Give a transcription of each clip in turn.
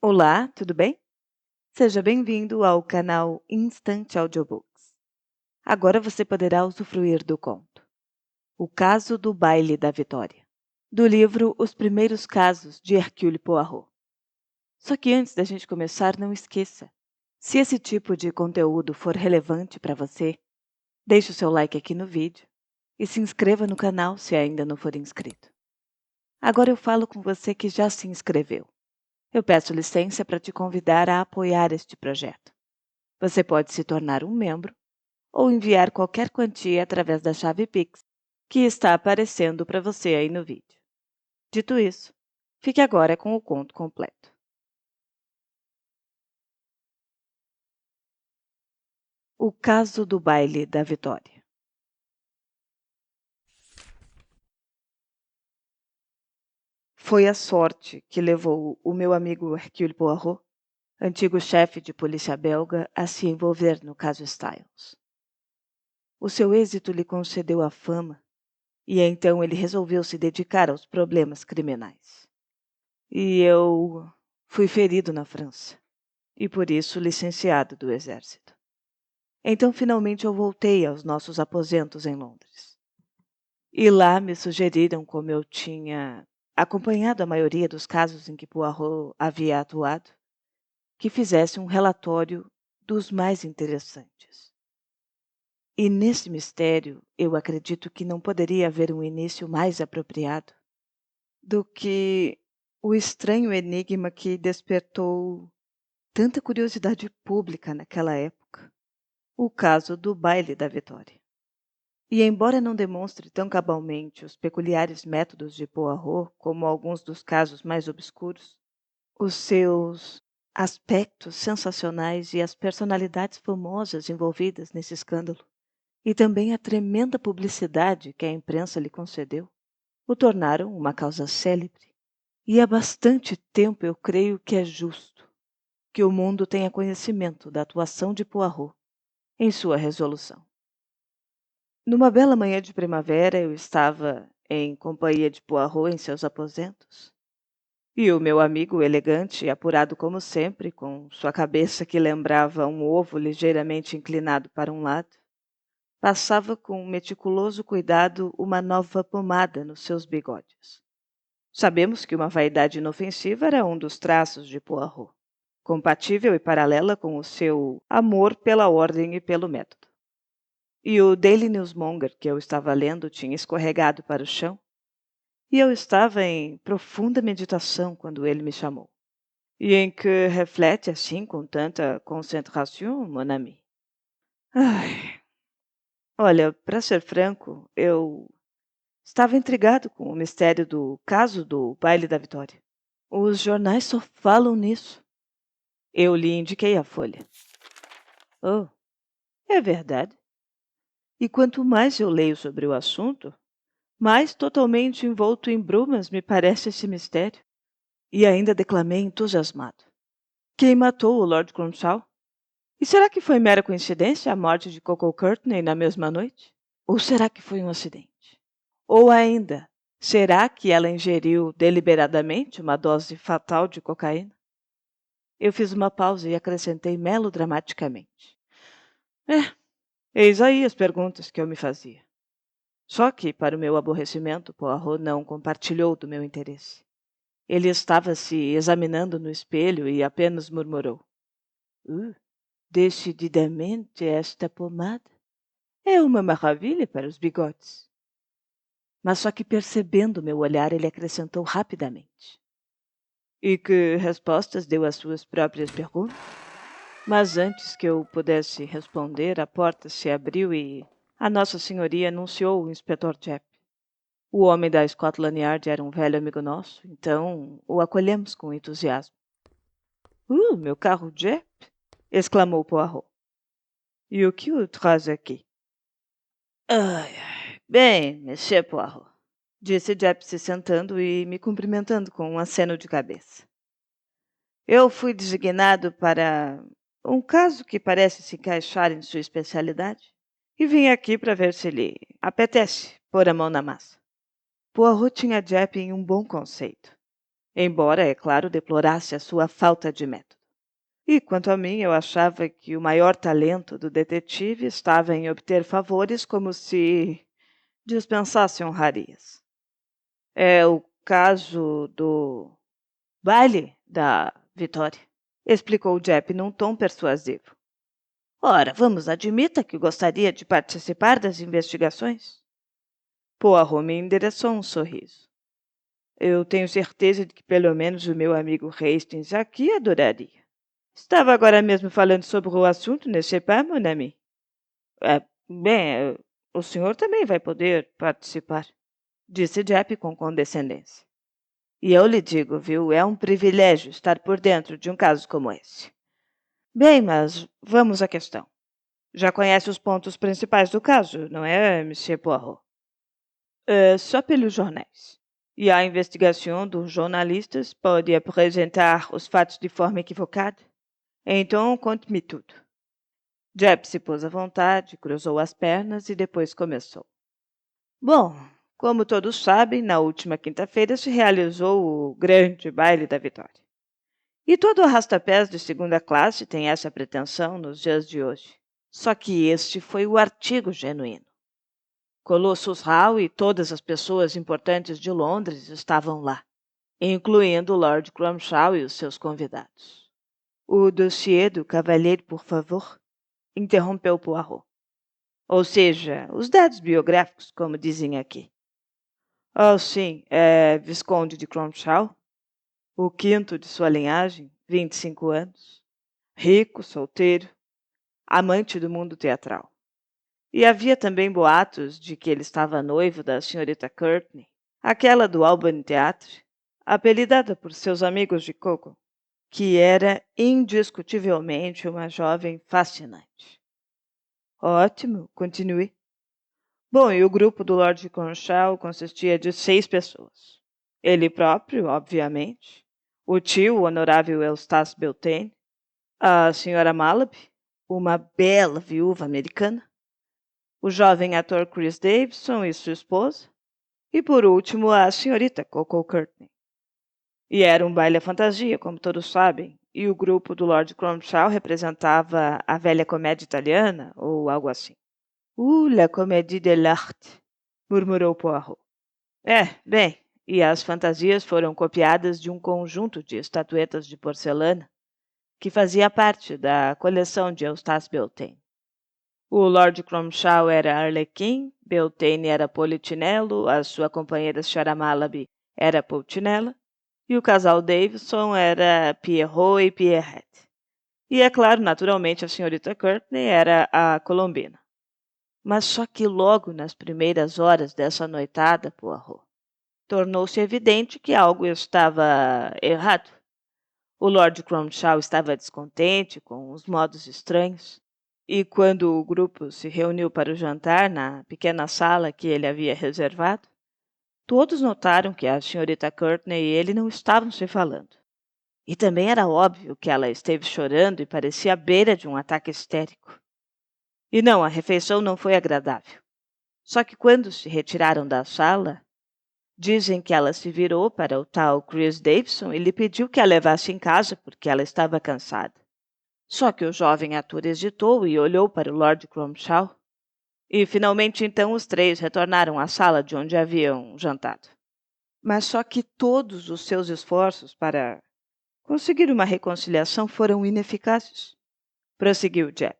Olá, tudo bem? Seja bem-vindo ao canal Instant Audiobooks. Agora você poderá usufruir do conto O Caso do Baile da Vitória, do livro Os Primeiros Casos de Hercule Poirot. Só que antes da gente começar, não esqueça, se esse tipo de conteúdo for relevante para você, deixe o seu like aqui no vídeo e se inscreva no canal se ainda não for inscrito. Agora eu falo com você que já se inscreveu. Eu peço licença para te convidar a apoiar este projeto. Você pode se tornar um membro ou enviar qualquer quantia através da chave Pix que está aparecendo para você aí no vídeo. Dito isso, fique agora com o conto completo. O Caso do Baile da Vitória. Foi a sorte que levou o meu amigo Hercule Poirot, antigo chefe de polícia belga, a se envolver no caso Styles. O seu êxito lhe concedeu a fama e então ele resolveu se dedicar aos problemas criminais. E eu fui ferido na França e por isso licenciado do exército. Então finalmente eu voltei aos nossos aposentos em Londres. E lá me sugeriram, como eu tinha acompanhado a maioria dos casos em que Poirot havia atuado, que fizesse um relatório dos mais interessantes. E nesse mistério, eu acredito que não poderia haver um início mais apropriado do que o estranho enigma que despertou tanta curiosidade pública naquela época, o caso do Baile da Vitória. E embora não demonstre tão cabalmente os peculiares métodos de Poirot como alguns dos casos mais obscuros, os seus aspectos sensacionais e as personalidades famosas envolvidas nesse escândalo, e também a tremenda publicidade que a imprensa lhe concedeu, o tornaram uma causa célebre. E há bastante tempo eu creio que é justo que o mundo tenha conhecimento da atuação de Poirot em sua resolução. Numa bela manhã de primavera, eu estava em companhia de Poirot em seus aposentos, e o meu amigo, elegante e apurado como sempre, com sua cabeça que lembrava um ovo ligeiramente inclinado para um lado, passava com meticuloso cuidado uma nova pomada nos seus bigodes. Sabemos que uma vaidade inofensiva era um dos traços de Poirot, compatível e paralela com o seu amor pela ordem e pelo método. E o Daily Newsmonger que eu estava lendo tinha escorregado para o chão, e eu estava em profunda meditação quando ele me chamou. E em que reflete assim com tanta concentração, mon ami? Ai, olha, para ser franco, eu estava intrigado com o mistério do caso do Baile da Vitória. Os jornais só falam nisso. Eu lhe indiquei a folha. Oh, é verdade. E quanto mais eu leio sobre o assunto, mais totalmente envolto em brumas me parece esse mistério. E ainda declamei entusiasmado. Quem matou o Lord Cronshaw? E será que foi mera coincidência a morte de Coco Courtney na mesma noite? Ou será que foi um acidente? Ou ainda, será que ela ingeriu deliberadamente uma dose fatal de cocaína? Eu fiz uma pausa e acrescentei melodramaticamente. Eis aí as perguntas que eu me fazia. Só que, para o meu aborrecimento, Poirot não compartilhou do meu interesse. Ele estava se examinando no espelho e apenas murmurou. Decididamente esta pomada é uma maravilha para os bigodes. Mas só que percebendo meu olhar, ele acrescentou rapidamente. E que respostas deu às suas próprias perguntas? Mas antes que eu pudesse responder, a porta se abriu e a Nossa Senhoria anunciou o Inspetor Japp. O homem da Scotland Yard era um velho amigo nosso, então o acolhemos com entusiasmo. Meu carro Japp! Exclamou Poirot. E o que o traz aqui? Bem, Monsieur Poirot, disse Japp se sentando e me cumprimentando com um aceno de cabeça. Eu fui designado para um caso que parece se encaixar em sua especialidade e vim aqui para ver se lhe apetece pôr a mão na massa. Poirot tinha Japp em um bom conceito. embora, é claro, deplorasse a sua falta de método. E quanto a mim, eu achava que o maior talento do detetive estava em obter favores como se dispensasse honrarias. É o caso do baile da Vitória, explicou Jep num tom persuasivo. Ora, vamos, admita que gostaria de participar das investigações? Poirot me endereçou um sorriso. Eu tenho certeza de que pelo menos o meu amigo Hastings aqui adoraria. Estava agora mesmo falando sobre o assunto, n'est-ce pas, mon ami? Bem, o senhor também vai poder participar, disse Jep com condescendência. E eu lhe digo, viu, é um privilégio estar por dentro de um caso como esse. Bem, mas vamos à questão. Já conhece os pontos principais do caso, não é, Monsieur Poirot? Só pelos jornais. E a investigação dos jornalistas pode apresentar os fatos de forma equivocada? Então, conte-me tudo. Jeb se pôs à vontade, cruzou as pernas e depois começou. Bom, como todos sabem, na última quinta-feira se realizou o grande baile da Vitória. E todo arrastapés de segunda classe tem essa pretensão nos dias de hoje. Só que este foi o artigo genuíno. Colossus Hall e todas as pessoas importantes de Londres estavam lá, incluindo Lord Cromshaw e os seus convidados. O dossiê do cavalheiro, por favor, interrompeu Poirot. Ou seja, os dados biográficos, como dizem aqui. Oh, sim, é Visconde de Cromshaw, o quinto de sua linhagem, 25 anos, rico, solteiro, amante do mundo teatral. E havia também boatos de que ele estava noivo da senhorita Courtney, aquela do Albany Theatre, apelidada por seus amigos de Coco, que era indiscutivelmente uma jovem fascinante. Ótimo, continue. Bom, e o grupo do Lord Cromshaw consistia de 6 pessoas. Ele próprio, obviamente, o tio, o honorável Eustace Beltane, a senhora Malaby, uma bela viúva americana, o jovem ator Chris Davidson e sua esposa, e por último a senhorita Coco Courtney. E era um baile à fantasia, como todos sabem, e o grupo do Lord Cromshaw representava a velha comédia italiana ou algo assim. La comédie de l'art, murmurou Poirot. Bem, e as fantasias foram copiadas de um conjunto de estatuetas de porcelana que fazia parte da coleção de Eustace Beltane. O Lord Cromshaw era Arlequim, Beltane era Politinello, a sua companheira Sra. Malaby era Pulcinella, e o casal Davidson era Pierrot e Pierrette. E, é claro, naturalmente, a senhorita Courtney era a Colombina. Mas só que logo nas primeiras horas dessa noitada, Poirot, tornou-se evidente que algo estava errado. O Lord Cromshaw estava descontente com os modos estranhos, e quando o grupo se reuniu para o jantar na pequena sala que ele havia reservado, todos notaram que a senhorita Courtney e ele não estavam se falando. E também era óbvio que ela esteve chorando e parecia à beira de um ataque histérico. E não, a refeição não foi agradável. Só que quando se retiraram da sala, dizem que ela se virou para o tal Chris Davidson e lhe pediu que a levasse em casa porque ela estava cansada. Só que o jovem ator hesitou e olhou para o Lord Cromshaw. E finalmente então os 3 retornaram à sala de onde haviam jantado. Mas só que todos os seus esforços para conseguir uma reconciliação foram ineficazes, prosseguiu Jep.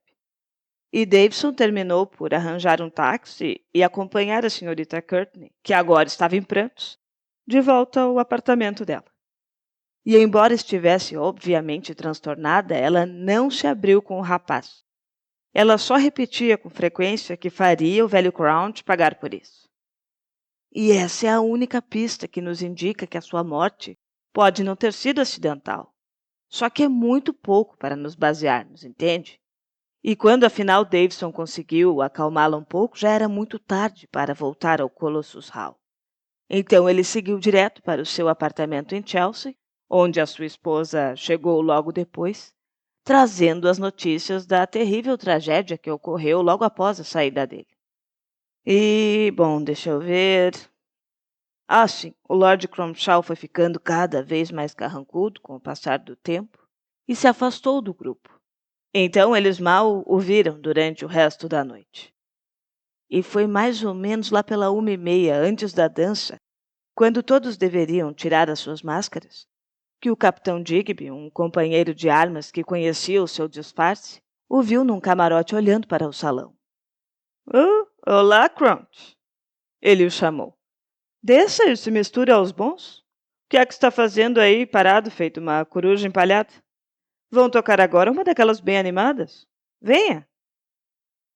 E Davidson terminou por arranjar um táxi e acompanhar a senhorita Courtney, que agora estava em prantos, de volta ao apartamento dela. E embora estivesse obviamente transtornada, ela não se abriu com o rapaz. Ela só repetia com frequência que faria o velho Crown pagar por isso. E essa é a única pista que nos indica que a sua morte pode não ter sido acidental. Só que é muito pouco para nos basearmos, entende? E quando afinal Davidson conseguiu acalmá-la um pouco, já era muito tarde para voltar ao Colossus Hall. Então ele seguiu direto para o seu apartamento em Chelsea, onde a sua esposa chegou logo depois, trazendo as notícias da terrível tragédia que ocorreu logo após a saída dele. E, bom, deixa eu ver. Ah, sim, o Lord Cromshaw foi ficando cada vez mais carrancudo com o passar do tempo e se afastou do grupo. Então eles mal o viram durante o resto da noite. E foi mais ou menos lá pela 1h30, antes da dança, quando todos deveriam tirar as suas máscaras, que o capitão Digby, um companheiro de armas que conhecia o seu disfarce, o viu num camarote olhando para o salão. Oh, olá, Crunch! Ele o chamou. Desça e se misture aos bons. O que é que está fazendo aí, parado, feito uma coruja empalhada? Vão tocar agora uma daquelas bem animadas? Venha!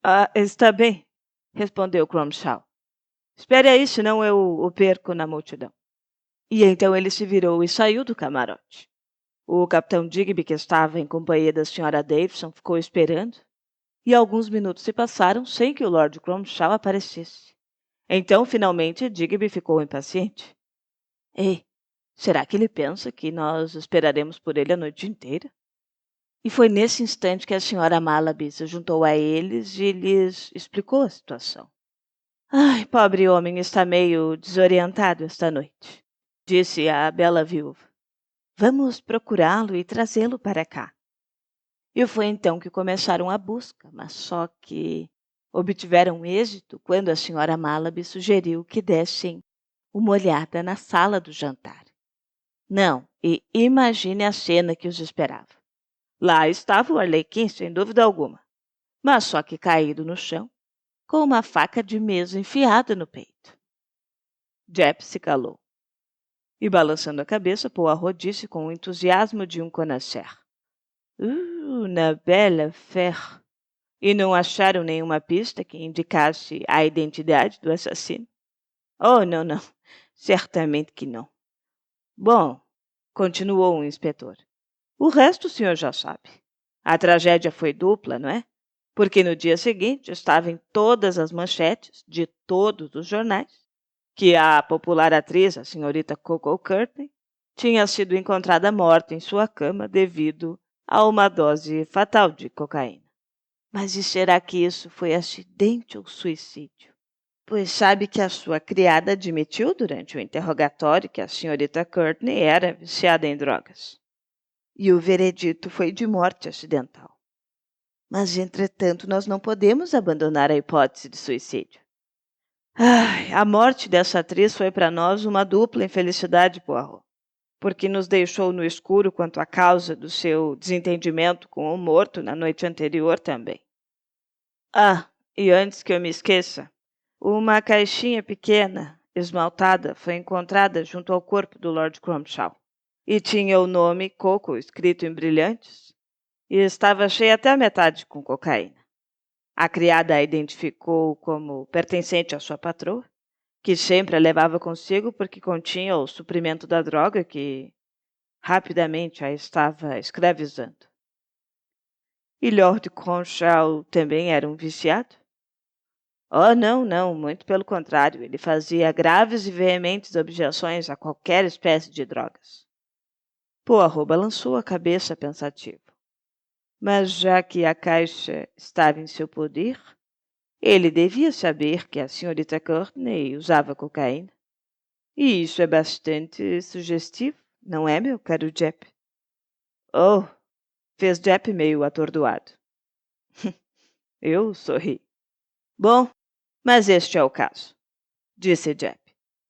Ah, está bem, respondeu Cromshaw. Espere aí, senão eu o perco na multidão. E então ele se virou e saiu do camarote. O capitão Digby, que estava em companhia da senhora Davidson, ficou esperando, e alguns minutos se passaram sem que o Lord Cromshaw aparecesse. Então, finalmente, Digby ficou impaciente. Ei, será que ele pensa que nós esperaremos por ele a noite inteira? E foi nesse instante que a senhora Malaby se juntou a eles e lhes explicou a situação. Ai, pobre homem está meio desorientado esta noite, disse a bela viúva. Vamos procurá-lo e trazê-lo para cá. E foi então que começaram a busca, mas só que obtiveram êxito quando a senhora Malaby sugeriu que dessem uma olhada na sala do jantar. Não, e imagine a cena que os esperava. Lá estava o Arlequim, sem dúvida alguma, mas só que caído no chão, com uma faca de mesa enfiada no peito. Jep se calou e, balançando a cabeça, Poirot disse com o entusiasmo de um connoisseur. Uma belle affaire. E não acharam nenhuma pista que indicasse a identidade do assassino? Oh, não, não. Certamente que não. Bom, continuou o inspetor. O resto o senhor já sabe. A tragédia foi dupla, não é? Porque no dia seguinte estava em todas as manchetes de todos os jornais que a popular atriz, a senhorita Coco Courtney, tinha sido encontrada morta em sua cama devido a uma dose fatal de cocaína. Mas e será que isso foi acidente ou suicídio? Pois sabe que a sua criada admitiu durante o interrogatório que a senhorita Courtney era viciada em drogas. E o veredito foi de morte acidental. Mas, entretanto, nós não podemos abandonar a hipótese de suicídio. Ai, a morte dessa atriz foi para nós uma dupla infelicidade, Poirot, porque nos deixou no escuro quanto à causa do seu desentendimento com o morto na noite anterior também. Ah, e antes que eu me esqueça, uma caixinha pequena, esmaltada, foi encontrada junto ao corpo do Lord Cromshaw. E tinha o nome Coco escrito em brilhantes e estava cheia até a metade com cocaína. A criada a identificou como pertencente à sua patroa, que sempre a levava consigo porque continha o suprimento da droga que rapidamente a estava escravizando. E Lord Cromshaw também era um viciado? Oh, não, não, muito pelo contrário, ele fazia graves e veementes objeções a qualquer espécie de drogas. Poirot balançou a cabeça pensativo. Mas já que a caixa estava em seu poder, ele devia saber que a senhorita Courtney usava cocaína. E isso é bastante sugestivo, não é, meu caro Jep? Oh, fez Jep meio atordoado. Eu sorri. Bom, mas este é o caso, disse Jep.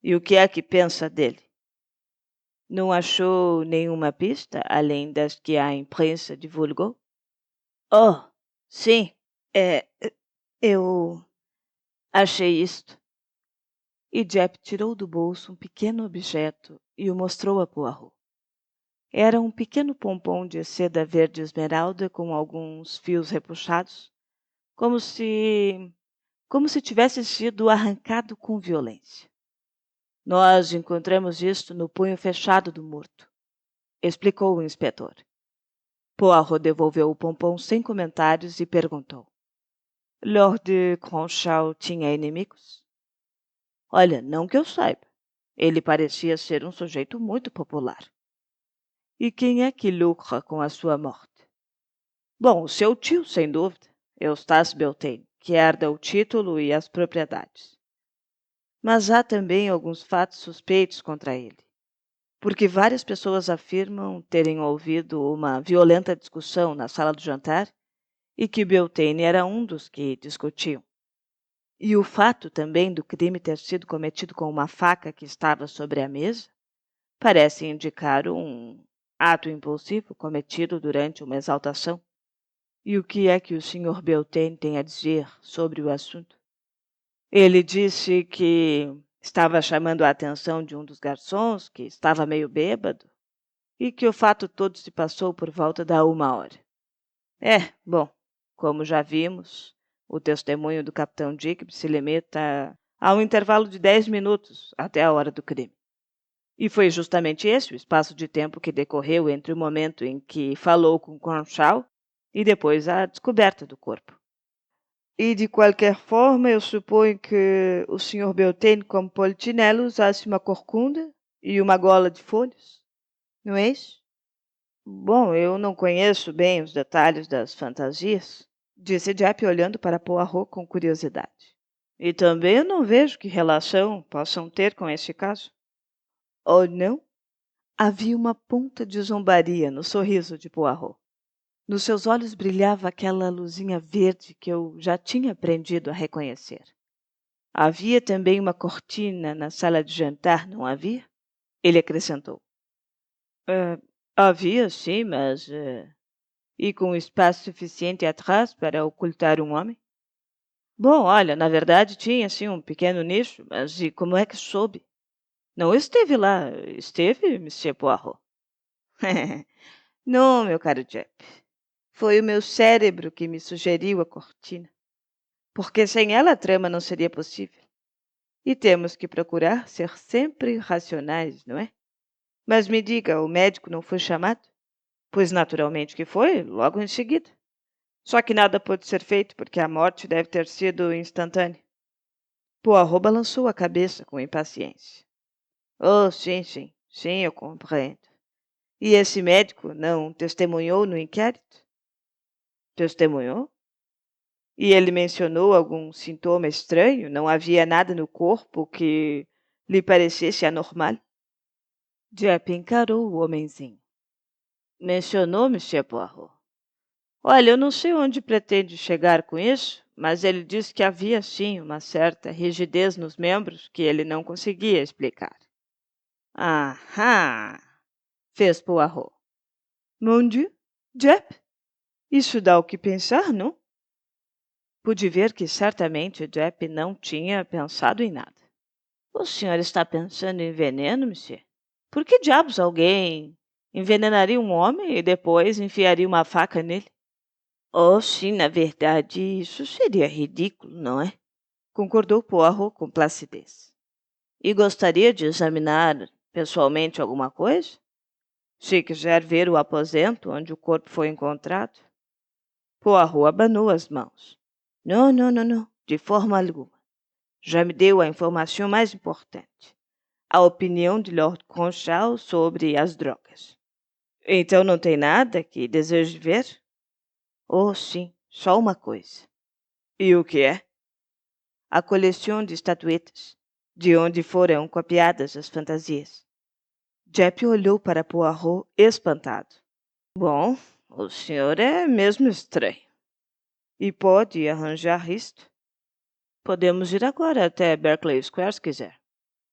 E o que é que pensa dele? Não achou nenhuma pista além das que a imprensa divulgou? Oh, sim, é, eu achei isto. E Jep tirou do bolso um pequeno objeto e o mostrou a Poirot. Era um pequeno pompom de seda verde esmeralda com alguns fios repuxados, como se tivesse sido arrancado com violência. Nós encontramos isto no punho fechado do morto, explicou o inspetor. Poirot devolveu o pompom sem comentários e perguntou. Lord Cronshaw tinha inimigos? Olha, não que eu saiba. Ele parecia ser um sujeito muito popular. E quem é que lucra com a sua morte? Bom, o seu tio, sem dúvida, Eustace Beltane, que herda o título e as propriedades. Mas há também alguns fatos suspeitos contra ele, porque várias pessoas afirmam terem ouvido uma violenta discussão na sala do jantar e que Beltane era um dos que discutiam. E o fato também do crime ter sido cometido com uma faca que estava sobre a mesa parece indicar um ato impulsivo cometido durante uma exaltação. E o que é que o Sr. Beltane tem a dizer sobre o assunto? Ele disse que estava chamando a atenção de um dos garçons, que estava meio bêbado, e que o fato todo se passou por volta da 1 hora. Bom, como já vimos, o testemunho do Capitão Digby se limita a um intervalo de 10 minutos até a hora do crime. E foi justamente esse o espaço de tempo que decorreu entre o momento em que falou com Cronshaw e depois a descoberta do corpo. E de qualquer forma, eu suponho que o Sr. Beltane, como polichinelo, usasse uma corcunda e uma gola de folhas, não é isso? Bom, eu não conheço bem os detalhes das fantasias, disse Japp olhando para Poirot com curiosidade. E também eu não vejo que relação possam ter com este caso. Oh, não? Havia uma ponta de zombaria no sorriso de Poirot. Nos seus olhos brilhava aquela luzinha verde que eu já tinha aprendido a reconhecer. Havia também uma cortina na sala de jantar, não havia? Ele acrescentou. "Ah, havia, sim, mas... e com espaço suficiente atrás para ocultar um homem?" Bom, olha, na verdade tinha, sim, um pequeno nicho, mas e como é que soube? Não esteve lá, esteve, Monsieur Poirot? Não, meu caro Jack. Foi o meu cérebro que me sugeriu a cortina, porque sem ela a trama não seria possível. E temos que procurar ser sempre racionais, não é? Mas me diga, o médico não foi chamado? Pois naturalmente que foi, logo em seguida. Só que nada pôde ser feito porque a morte deve ter sido instantânea. Poirot balançou a cabeça com impaciência. Oh, sim, sim, sim, eu compreendo. E esse médico não testemunhou no inquérito? Testemunhou? E ele mencionou algum sintoma estranho? Não havia nada no corpo que lhe parecesse anormal? Japp encarou o homenzinho. Mencionou, Monsieur Poirot? Olha, eu não sei onde pretende chegar com isso, mas ele disse que havia sim uma certa rigidez nos membros que ele não conseguia explicar. Ahá! Fez Poirot. Mon Dieu, Japp, isso dá o que pensar, não? Pude ver que certamente Japp não tinha pensado em nada. O senhor está pensando em veneno, monsieur? Por que diabos alguém envenenaria um homem e depois enfiaria uma faca nele? Oh, sim, na verdade, isso seria ridículo, não é? Concordou Poirot com placidez. E gostaria de examinar pessoalmente alguma coisa? Se quiser ver o aposento onde o corpo foi encontrado. Poirot abanou as mãos. Não, não, não, não, de forma alguma. Já me deu a informação mais importante. A opinião de Lord Cronshaw sobre as drogas. Então não tem nada que deseje ver? Oh, sim, só uma coisa. E o que é? A coleção de estatuetas, de onde foram copiadas as fantasias. Japp olhou para Poirot espantado. Bom, o senhor é mesmo estranho. E pode arranjar isto? Podemos ir agora até Berkeley Square se quiser.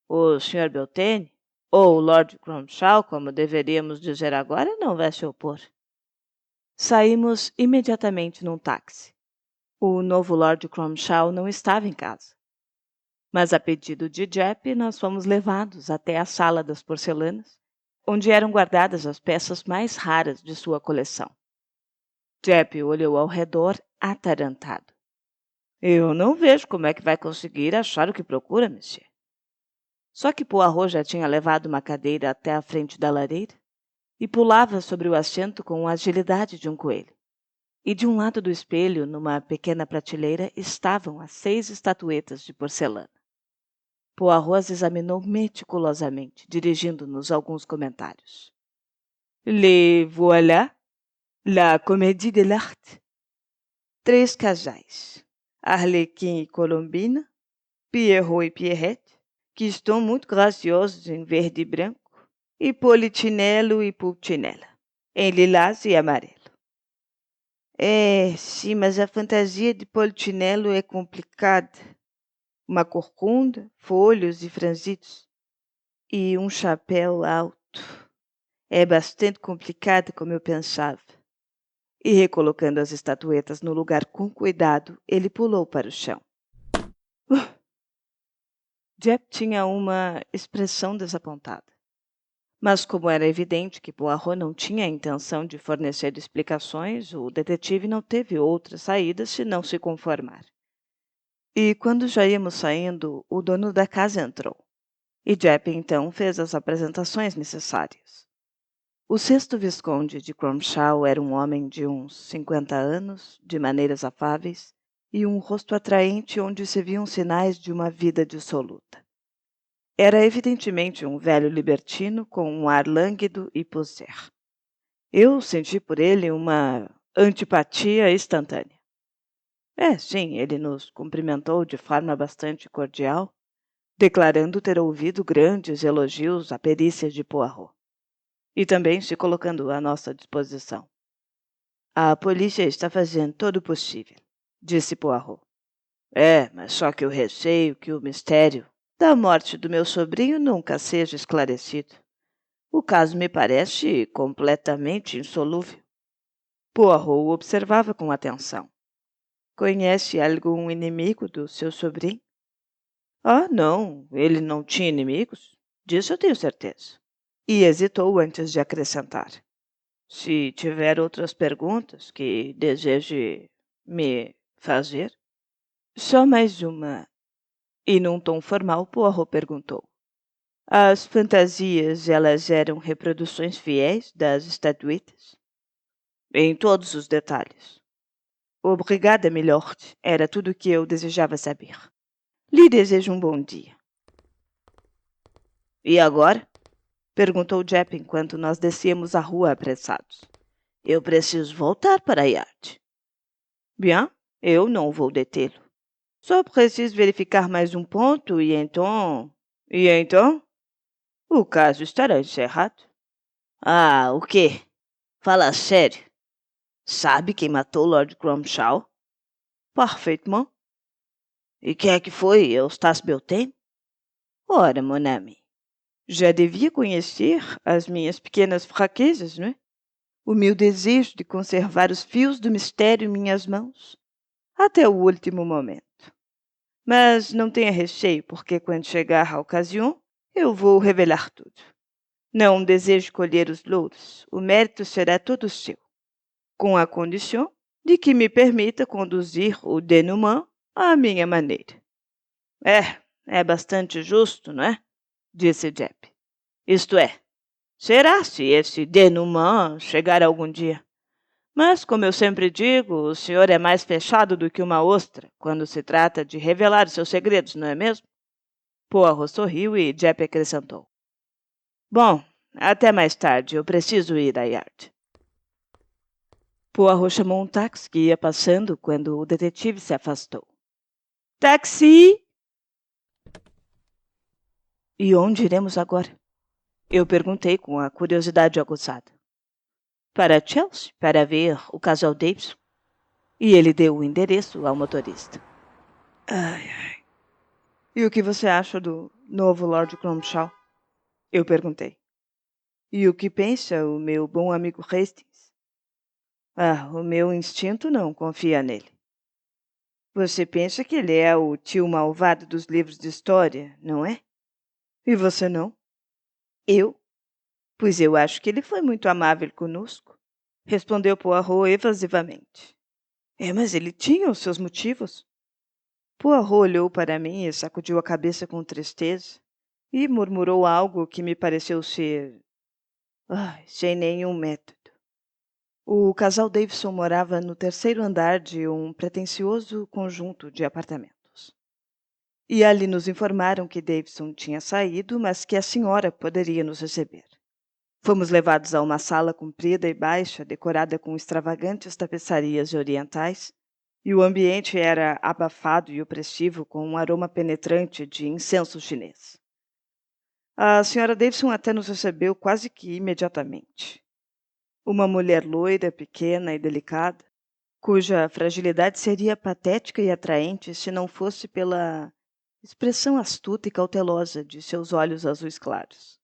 O Sr. Beltane, ou Lord Cronshaw, como deveríamos dizer agora, não vai se opor. Saímos imediatamente num táxi. O novo Lord Cronshaw não estava em casa. Mas a pedido de Japp, nós fomos levados até a sala das porcelanas, onde eram guardadas as peças mais raras de sua coleção. Japp olhou ao redor atarantado. Eu não vejo como é que vai conseguir achar o que procura, monsieur. Só que Poirot já tinha levado uma cadeira até a frente da lareira e pulava sobre o assento com a agilidade de um coelho. E de um lado do espelho, numa pequena prateleira, estavam as 6 estatuetas de porcelana. Poirot as examinou meticulosamente, dirigindo-nos alguns comentários. Les voilà, la comédie de l'art. 3 casais, Arlequim e Colombina, Pierrot e Pierrette, que estão muito graciosos em verde e branco, e polichinelo e pulcinella, em lilás e amarelo. É, sim, mas a fantasia de polichinelo é complicada. Uma corcunda, folhos e franzitos, e um chapéu alto. É bastante complicado como eu pensava. E recolocando as estatuetas no lugar com cuidado, ele pulou para o chão. Jack tinha uma expressão desapontada. Mas como era evidente que Poirot não tinha a intenção de fornecer explicações, o detetive não teve outra saída senão se conformar. E quando já íamos saindo, o dono da casa entrou. E Jack então fez as apresentações necessárias. O sexto visconde de Cromshaw era um homem de uns 50 anos, de maneiras afáveis, e um rosto atraente onde se viam sinais de uma vida dissoluta. Era evidentemente um velho libertino com um ar lânguido e posser. Eu senti por ele uma antipatia instantânea. Sim, ele nos cumprimentou de forma bastante cordial, declarando ter ouvido grandes elogios à perícia de Poirot, e também se colocando à nossa disposição. A polícia está fazendo todo o possível, disse Poirot. Mas só que eu receio que o mistério da morte do meu sobrinho nunca seja esclarecido. O caso me parece completamente insolúvel. Poirot o observava com atenção. Conhece algum inimigo do seu sobrinho? Ah, não, ele não tinha inimigos. Disso eu tenho certeza. E hesitou antes de acrescentar. Se tiver outras perguntas que deseje me fazer. Só mais uma. E num tom formal, Poirot perguntou. As fantasias, elas eram reproduções fiéis das estatuetas? Em todos os detalhes. Obrigada, milord. Era tudo o que eu desejava saber. Lhe desejo um bom dia. E agora? Perguntou Jack enquanto nós descíamos a rua apressados. Eu preciso voltar para a iate. Bien, eu não vou detê-lo. Só preciso verificar mais um ponto e então... E então? O caso estará encerrado. Ah, o quê? Fala sério. Sabe quem matou Lord Cromshaw? Parfaitement. E quem é que foi? Eustace Beltane? Ora, mon ami, já devia conhecer as minhas pequenas fraquezas, não é? O meu desejo de conservar os fios do mistério em minhas mãos, até o último momento. Mas não tenha receio, porque quando chegar a ocasião, eu vou revelar tudo. Não desejo colher os louros, o mérito será todo seu, com a condição de que me permita conduzir o denouement à minha maneira. É bastante justo, não é? Disse Jeppe. Isto é, será se esse denouement chegar algum dia. Mas, como eu sempre digo, o senhor é mais fechado do que uma ostra quando se trata de revelar seus segredos, não é mesmo? Poirot sorriu e Jeppe acrescentou. Bom, até mais tarde, eu preciso ir à Yard. Poirot chamou um táxi que ia passando quando o detetive se afastou. Táxi! E onde iremos agora? Eu perguntei com a curiosidade aguçada. Para Chelsea, para ver o casal Davidson. E ele deu o endereço ao motorista. Ai. E o que você acha do novo Lord Cromshaw? Eu perguntei. E o que pensa o meu bom amigo Hastings? O meu instinto não confia nele. Você pensa que ele é o tio malvado dos livros de história, não é? E você não? Eu? Pois eu acho que ele foi muito amável conosco, respondeu Poirot evasivamente. Mas ele tinha os seus motivos. Poirot olhou para mim e sacudiu a cabeça com tristeza e murmurou algo que me pareceu ser... sem nenhum método. O casal Davidson morava no terceiro andar de um pretensioso conjunto de apartamentos. E ali nos informaram que Davidson tinha saído, mas que a senhora poderia nos receber. Fomos levados a uma sala comprida e baixa, decorada com extravagantes tapeçarias orientais, e o ambiente era abafado e opressivo com um aroma penetrante de incenso chinês. A senhora Davidson até nos recebeu quase que imediatamente. Uma mulher loira, pequena e delicada, cuja fragilidade seria patética e atraente se não fosse pela expressão astuta e cautelosa de seus olhos azuis claros.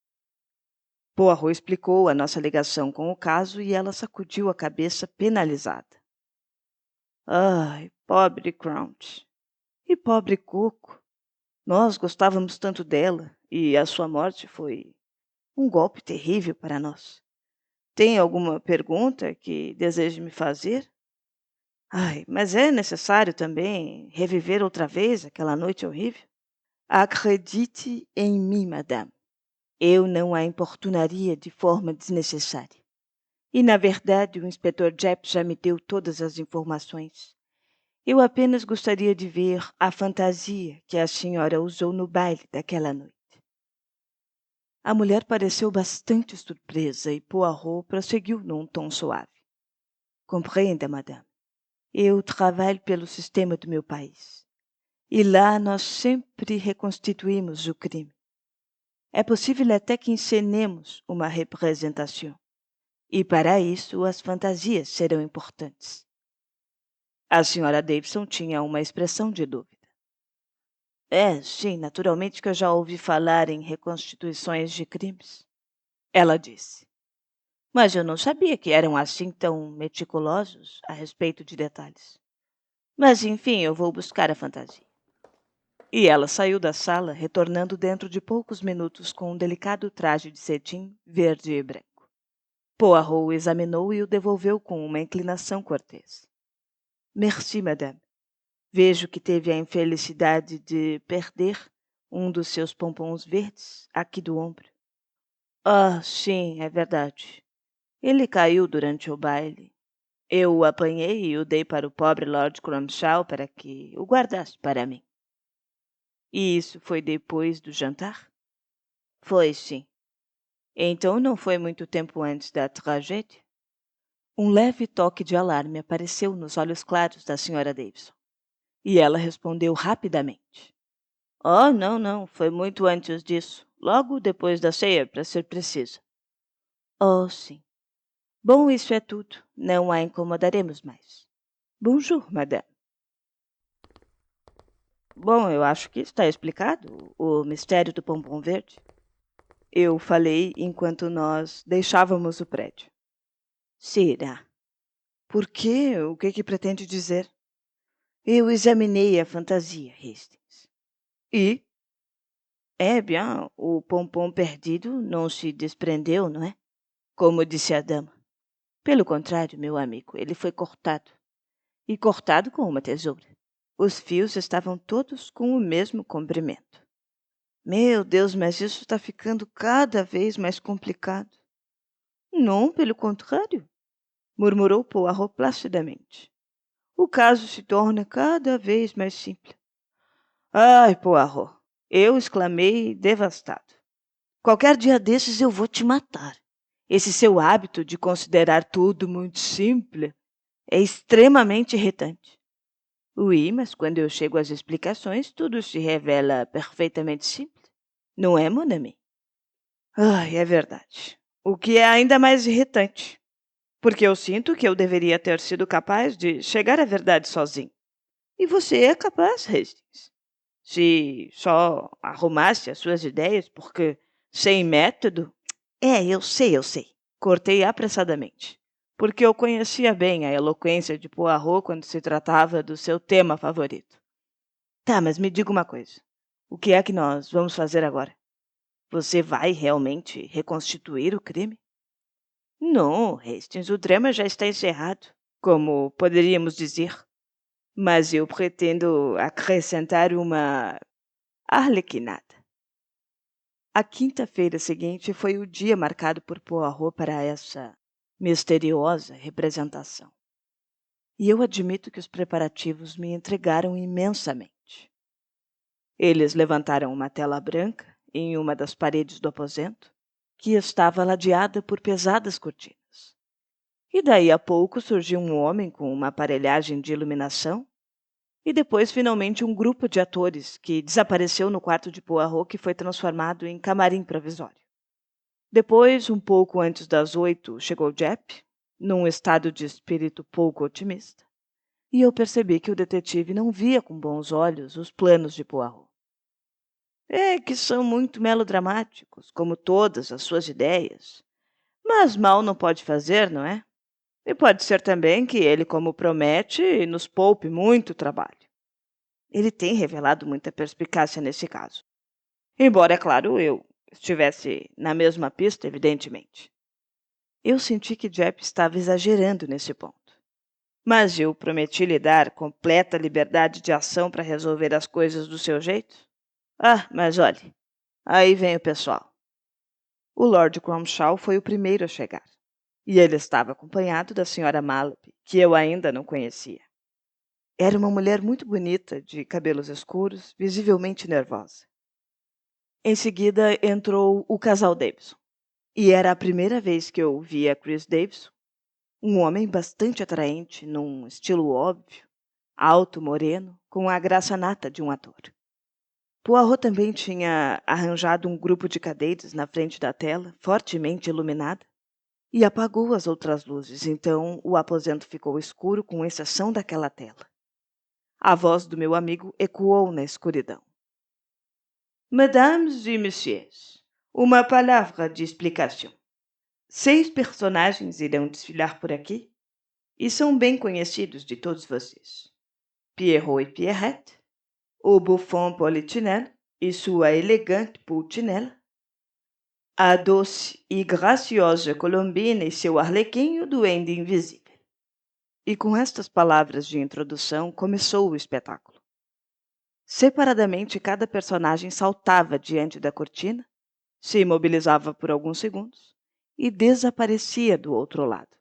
Poirot explicou a nossa ligação com o caso e ela sacudiu a cabeça penalizada. Ai, pobre Crouch. E pobre Coco. Nós gostávamos tanto dela e a sua morte foi um golpe terrível para nós. Tem alguma pergunta que deseje me fazer? Ai, mas é necessário também reviver outra vez aquela noite horrível? Acredite em mim, madame. Eu não a importunaria de forma desnecessária. E, na verdade, o inspetor Jepp já me deu todas as informações. Eu apenas gostaria de ver a fantasia que a senhora usou no baile daquela noite. A mulher pareceu bastante surpresa e Poirot prosseguiu num tom suave. Compreenda, madame. Eu trabalho pelo sistema do meu país. E lá nós sempre reconstituímos o crime. É possível até que encenemos uma representação. E para isso as fantasias serão importantes. A senhora Davidson tinha uma expressão de dúvida. Sim, naturalmente que eu já ouvi falar em reconstituições de crimes. Ela disse. Mas eu não sabia que eram assim tão meticulosos a respeito de detalhes. Mas enfim, eu vou buscar a fantasia. E ela saiu da sala, retornando dentro de poucos minutos com um delicado traje de cetim verde e branco. Poirot o examinou e o devolveu com uma inclinação cortês. Merci, madame. Vejo que teve a infelicidade de perder um dos seus pompons verdes aqui do ombro. Ah, sim, é verdade. Ele caiu durante o baile. Eu o apanhei e o dei para o pobre Lord Cromshaw para que o guardasse para mim. E isso foi depois do jantar? Foi, sim. Então não foi muito tempo antes da tragédia? Um leve toque de alarme apareceu nos olhos claros da senhora Davidson. E ela respondeu rapidamente. Oh, não, não, foi muito antes disso. Logo depois da ceia, para ser precisa. Oh, sim. Bom, isso é tudo. Não a incomodaremos mais. Bonjour, madame. Bom, eu acho que está explicado o mistério do pompom verde. Eu falei enquanto nós deixávamos o prédio. Será? Por quê? O que pretende dizer? Eu examinei a fantasia, Hastings. E? É, bien, o pompom perdido não se desprendeu, não é? Como disse a dama. Pelo contrário, meu amigo, ele foi cortado. E cortado com uma tesoura. Os fios estavam todos com o mesmo comprimento. Meu Deus, mas isso está ficando cada vez mais complicado. Não, pelo contrário, murmurou Poirot placidamente. O caso se torna cada vez mais simples. Ai, Poirot, eu exclamei devastado. Qualquer dia desses eu vou te matar. Esse seu hábito de considerar tudo muito simples é extremamente irritante. Oui, mas quando eu chego às explicações, tudo se revela perfeitamente simples. Não é, mon ami? Ai, é verdade. O que é ainda mais irritante, porque eu sinto que eu deveria ter sido capaz de chegar à verdade sozinho. E você é capaz, Hastings. Se só arrumasse as suas ideias, porque sem método. Eu sei, eu sei. Cortei apressadamente, porque eu conhecia bem a eloquência de Poirot quando se tratava do seu tema favorito. Tá, mas me diga uma coisa. O que é que nós vamos fazer agora? Você vai realmente reconstituir o crime? Não, Hastings, o drama já está encerrado, como poderíamos dizer. Mas eu pretendo acrescentar uma arlequinada. A quinta-feira seguinte foi o dia marcado por Poirot para essa misteriosa representação. E eu admito que os preparativos me intrigaram imensamente. Eles levantaram uma tela branca em uma das paredes do aposento, que estava ladeada por pesadas cortinas. E daí a pouco surgiu um homem com uma aparelhagem de iluminação E depois, finalmente, um grupo de atores que desapareceu no quarto de Poirot, que foi transformado em camarim provisório. Depois, um pouco antes das 8, chegou Jep, num estado de espírito pouco otimista, e eu percebi que o detetive não via com bons olhos os planos de Poirot. É que são muito melodramáticos, como todas as suas ideias. Mas mal não pode fazer, não é? E pode ser também que ele, como promete, nos poupe muito trabalho. Ele tem revelado muita perspicácia nesse caso. Embora, é claro, eu estivesse na mesma pista, evidentemente. Eu senti que Jep estava exagerando nesse ponto. Mas eu prometi lhe dar completa liberdade de ação para resolver as coisas do seu jeito. Ah, mas olhe, aí vem o pessoal. O Lord Cromshaw foi o primeiro a chegar. E ele estava acompanhado da Sra. Malaby, que eu ainda não conhecia. Era uma mulher muito bonita, de cabelos escuros, visivelmente nervosa. Em seguida entrou o casal Davidson. E era a primeira vez que eu via Chris Davidson, um homem bastante atraente, num estilo óbvio, alto, moreno, com a graça nata de um ator. Poirot também tinha arranjado um grupo de cadeiras na frente da tela, fortemente iluminada, e apagou as outras luzes, então o aposento ficou escuro com exceção daquela tela. A voz do meu amigo ecoou na escuridão. Mesdames e messieurs, uma palavra de explicação. 6 personagens irão desfilar por aqui e são bem conhecidos de todos vocês. Pierrot e Pierrette, o bufão Polichinelle e sua elegante Pulcinella, a doce e graciosa Colombina e seu arlequim, o duende invisível. E com estas palavras de introdução começou o espetáculo. Separadamente, cada personagem saltava diante da cortina, se imobilizava por alguns segundos e desaparecia do outro lado.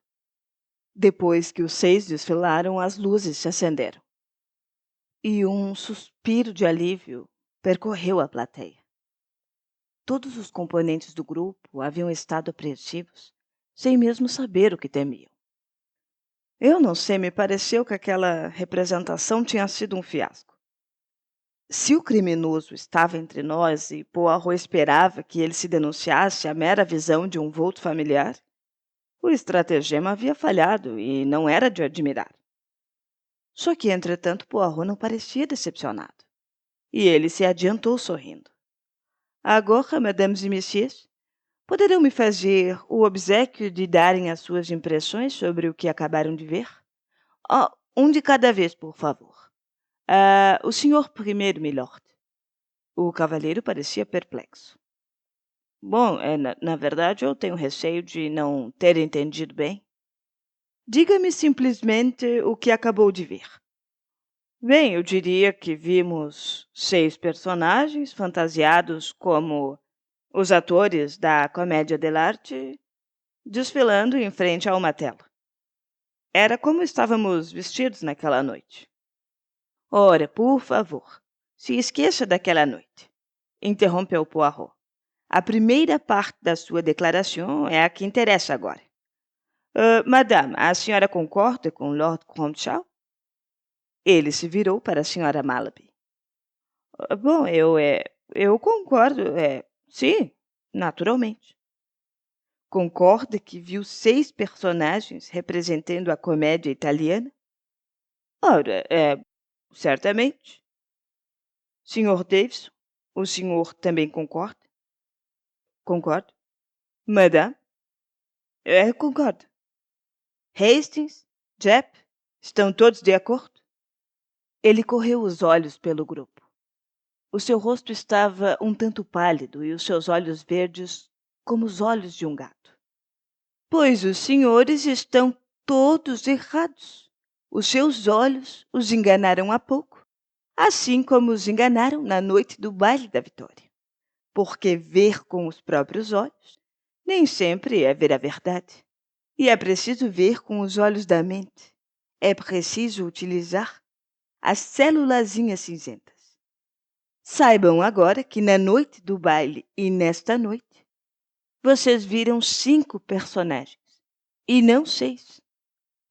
Depois que os 6 desfilaram, as luzes se acenderam. E um suspiro de alívio percorreu a plateia. Todos os componentes do grupo haviam estado apreensivos, sem mesmo saber o que temiam. Eu não sei, me pareceu que aquela representação tinha sido um fiasco. Se o criminoso estava entre nós e Poirot esperava que ele se denunciasse a mera visão de um vulto familiar, o estratagema havia falhado e não era de admirar. Só que, entretanto, Poirot não parecia decepcionado. E ele se adiantou sorrindo. Agora, mesdames e messieurs, poderão me fazer o obséquio de darem as suas impressões sobre o que acabaram de ver? Um de cada vez, por favor. O senhor primeiro, milord. O cavalheiro parecia perplexo. Bom, na verdade, eu tenho receio de não ter entendido bem. Diga-me simplesmente o que acabou de ver. Bem, eu diria que vimos 6 personagens fantasiados como os atores da comédia dell'arte desfilando em frente a uma tela. Era como estávamos vestidos naquela noite. Ora, por favor, se esqueça daquela noite, interrompeu Poirot. A primeira parte da sua declaração é a que interessa agora. Madame, a senhora concorda com Lord Cromshaw? Ele se virou para a Sra. Malaby. Bom, eu concordo, sim, naturalmente. Concorda que viu 6 personagens representando a comédia italiana? Ora, certamente. Sr. Davidson, o senhor também concorda? Concordo. Madame? Concordo. Hastings? Jep? Estão todos de acordo? Ele correu os olhos pelo grupo. O seu rosto estava um tanto pálido e os seus olhos verdes como os olhos de um gato. Pois os senhores estão todos errados. Os seus olhos os enganaram há pouco, assim como os enganaram na noite do baile da Vitória. Porque ver com os próprios olhos nem sempre é ver a verdade. E é preciso ver com os olhos da mente. É preciso utilizar as célulazinhas cinzentas. Saibam agora que na noite do baile e nesta noite, vocês viram 5 personagens e não 6.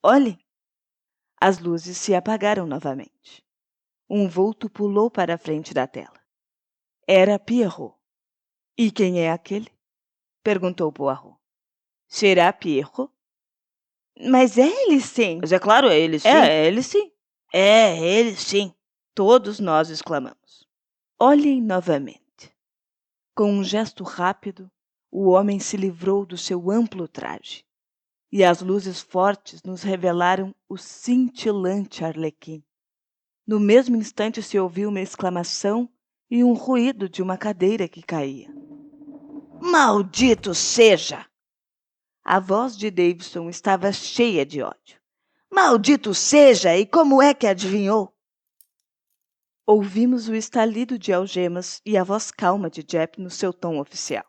Olhem, as luzes se apagaram novamente. Um vulto pulou para a frente da tela. Era Pierrot. E quem é aquele? Perguntou Poirot. Será Pierrot? Mas é ele sim. Mas é claro, é ele sim. É ele sim. É ele sim. Todos nós exclamamos. Olhem novamente. Com um gesto rápido, o homem se livrou do seu amplo traje, e as luzes fortes nos revelaram o cintilante Arlequim. No mesmo instante se ouviu uma exclamação e um ruído de uma cadeira que caía. Maldito seja! A voz de Davidson estava cheia de ódio. Maldito seja! E como é que adivinhou? Ouvimos o estalido de algemas e a voz calma de Jep no seu tom oficial.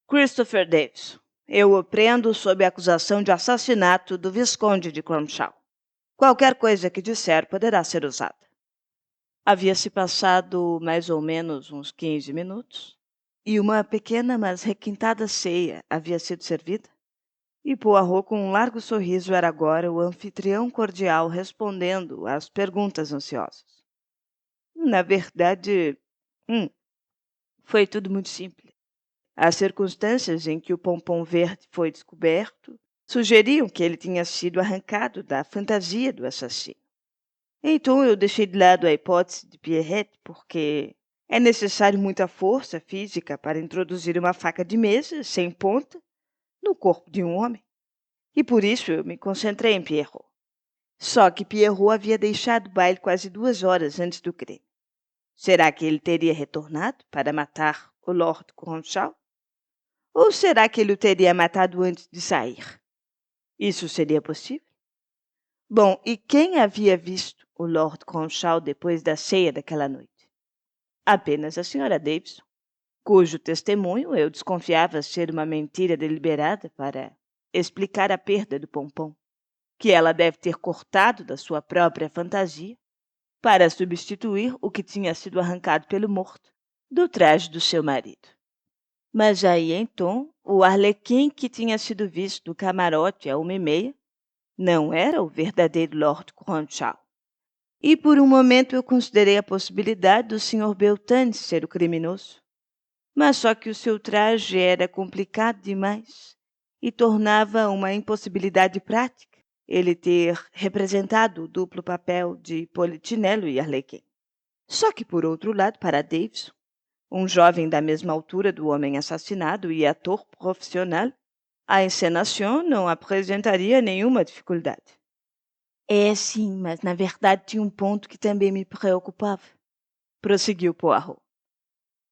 Christopher Davidson, eu o prendo sob a acusação de assassinato do Visconde de Cronshaw. Qualquer coisa que disser poderá ser usada. Havia-se passado mais ou menos uns 15 minutos, e uma pequena, mas requintada ceia havia sido servida, e Poirot, com um largo sorriso, era agora o anfitrião cordial respondendo às perguntas ansiosas. Na verdade, foi tudo muito simples. As circunstâncias em que o pompom verde foi descoberto sugeriam que ele tinha sido arrancado da fantasia do assassino. Então eu deixei de lado a hipótese de Pierrette porque é necessário muita força física para introduzir uma faca de mesa, sem ponta, no corpo de um homem. E por isso eu me concentrei em Pierrot. Só que Pierrot havia deixado o baile quase 2 horas antes do crime. Será que ele teria retornado para matar o Lord Cronshaw? Ou será que ele o teria matado antes de sair? Isso seria possível? Bom, e quem havia visto o Lord Cronshaw depois da ceia daquela noite? Apenas a Sra. Davidson, cujo testemunho eu desconfiava ser uma mentira deliberada para explicar a perda do pompom, que ela deve ter cortado da sua própria fantasia para substituir o que tinha sido arrancado pelo morto do traje do seu marido. Mas aí então, o Arlequim que tinha sido visto no camarote à 1h30 não era o verdadeiro Lord Cronshaw. E por um momento eu considerei a possibilidade do Sr. Beltane ser o criminoso. Mas só que o seu traje era complicado demais e tornava uma impossibilidade prática ele ter representado o duplo papel de Polichinelo e Arlequim. Só que, por outro lado, para Davidson, um jovem da mesma altura do homem assassinado e ator profissional, a encenação não apresentaria nenhuma dificuldade. É sim, mas na verdade tinha um ponto que também me preocupava, prosseguiu Poirot.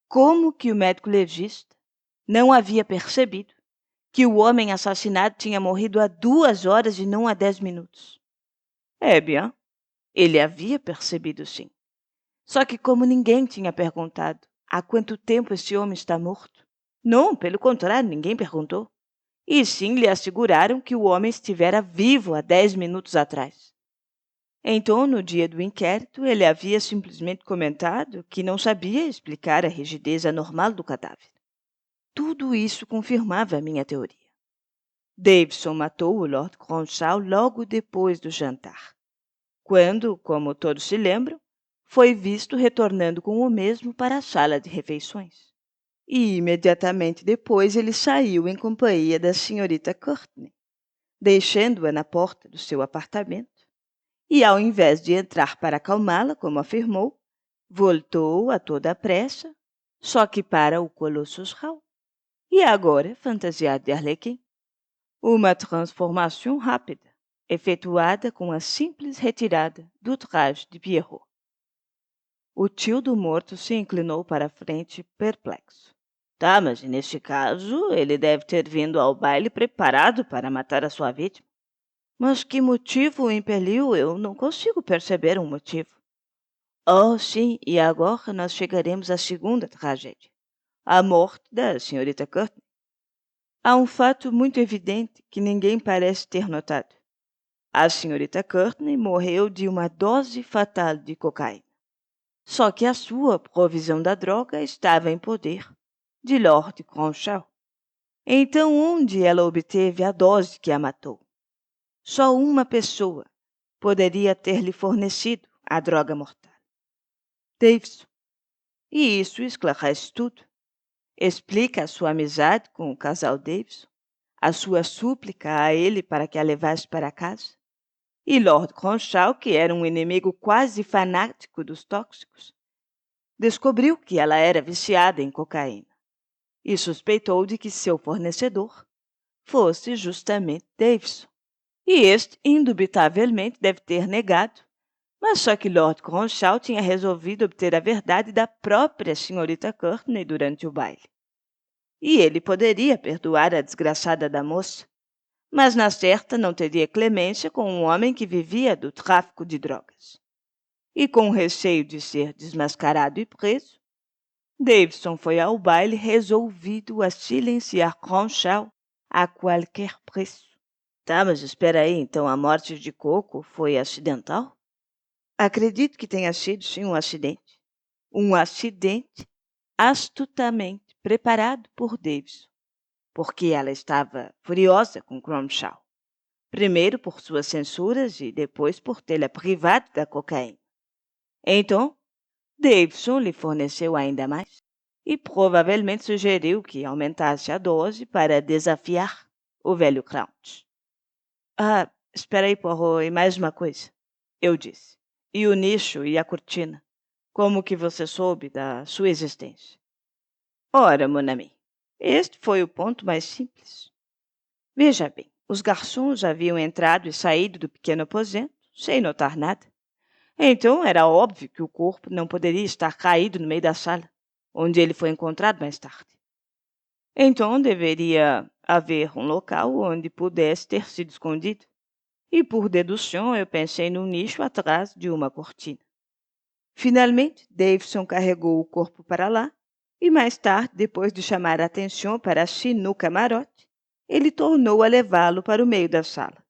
Como que o médico legista não havia percebido que o homem assassinado tinha morrido há 2 horas e não há 10 minutos? Bien, ele havia percebido sim. Só que como ninguém tinha perguntado há quanto tempo esse homem está morto? Não, pelo contrário, ninguém perguntou. E sim lhe asseguraram que o homem estivera vivo há 10 minutos atrás. Então, no dia do inquérito, ele havia simplesmente comentado que não sabia explicar a rigidez anormal do cadáver. Tudo isso confirmava a minha teoria. Davidson matou o Lord Cronshaw logo depois do jantar, quando, como todos se lembram, foi visto retornando com o mesmo para a sala de refeições. E imediatamente depois ele saiu em companhia da senhorita Courtney, deixando-a na porta do seu apartamento. E, ao invés de entrar para acalmá-la, como afirmou, voltou a toda a pressa, só que para o Colossus Hall. E agora, fantasiado de Arlequim. Uma transformação rápida, efetuada com a simples retirada do traje de Pierrot. O tio do morto se inclinou para a frente, perplexo. Tá, mas neste caso, ele deve ter vindo ao baile preparado para matar a sua vítima. Mas que motivo o impeliu? Eu não consigo perceber um motivo. Oh, sim, e agora nós chegaremos à segunda tragédia. A morte da senhorita Courtney. Há um fato muito evidente que ninguém parece ter notado. A senhorita Courtney morreu de uma dose fatal de cocaína. Só que a sua provisão da droga estava em poder de Lord Cronshaw. Então, onde ela obteve a dose que a matou? Só uma pessoa poderia ter lhe fornecido a droga mortal. Davidson. E isso esclarece tudo. Explica a sua amizade com o casal Davidson, a sua súplica a ele para que a levasse para casa, e Lord Cronshaw, que era um inimigo quase fanático dos tóxicos, descobriu que ela era viciada em cocaína e suspeitou de que seu fornecedor fosse justamente Davidson. E este, indubitavelmente, deve ter negado, mas só que Lord Cronshaw tinha resolvido obter a verdade da própria senhorita Courtney durante o baile. E ele poderia perdoar a desgraçada da moça, mas na certa não teria clemência com um homem que vivia do tráfico de drogas. E com receio de ser desmascarado e preso, Davidson foi ao baile resolvido a silenciar Cronshaw a qualquer preço. Tá, mas espera aí, então a morte de Coco foi acidental? Acredito que tenha sido sim um acidente. Um acidente astutamente preparado por Davidson, porque ela estava furiosa com Cronshaw. Primeiro por suas censuras e depois por tê-la privado da cocaína. Então, Davidson lhe forneceu ainda mais e provavelmente sugeriu que aumentasse a dose para desafiar o velho Crouch. Ah, espera aí, Poirot, e mais uma coisa, eu disse. E o nicho e a cortina? Como que você soube da sua existência? Ora, mon ami, este foi o ponto mais simples. Veja bem, os garçons haviam entrado e saído do pequeno aposento sem notar nada. Então era óbvio que o corpo não poderia estar caído no meio da sala, onde ele foi encontrado mais tarde. Então deveria haver um local onde pudesse ter sido escondido. E por dedução eu pensei num nicho atrás de uma cortina. Finalmente, Davidson carregou o corpo para lá e mais tarde, depois de chamar a atenção para si no camarote, ele tornou a levá-lo para o meio da sala,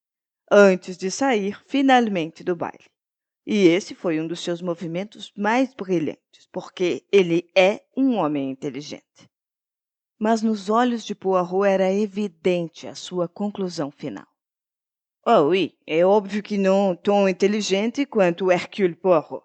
antes de sair finalmente do baile. E esse foi um dos seus movimentos mais brilhantes, porque ele é um homem inteligente. Mas nos olhos de Poirot era evidente a sua conclusão final. Oh, oui, é óbvio que não tão inteligente quanto Hercule Poirot.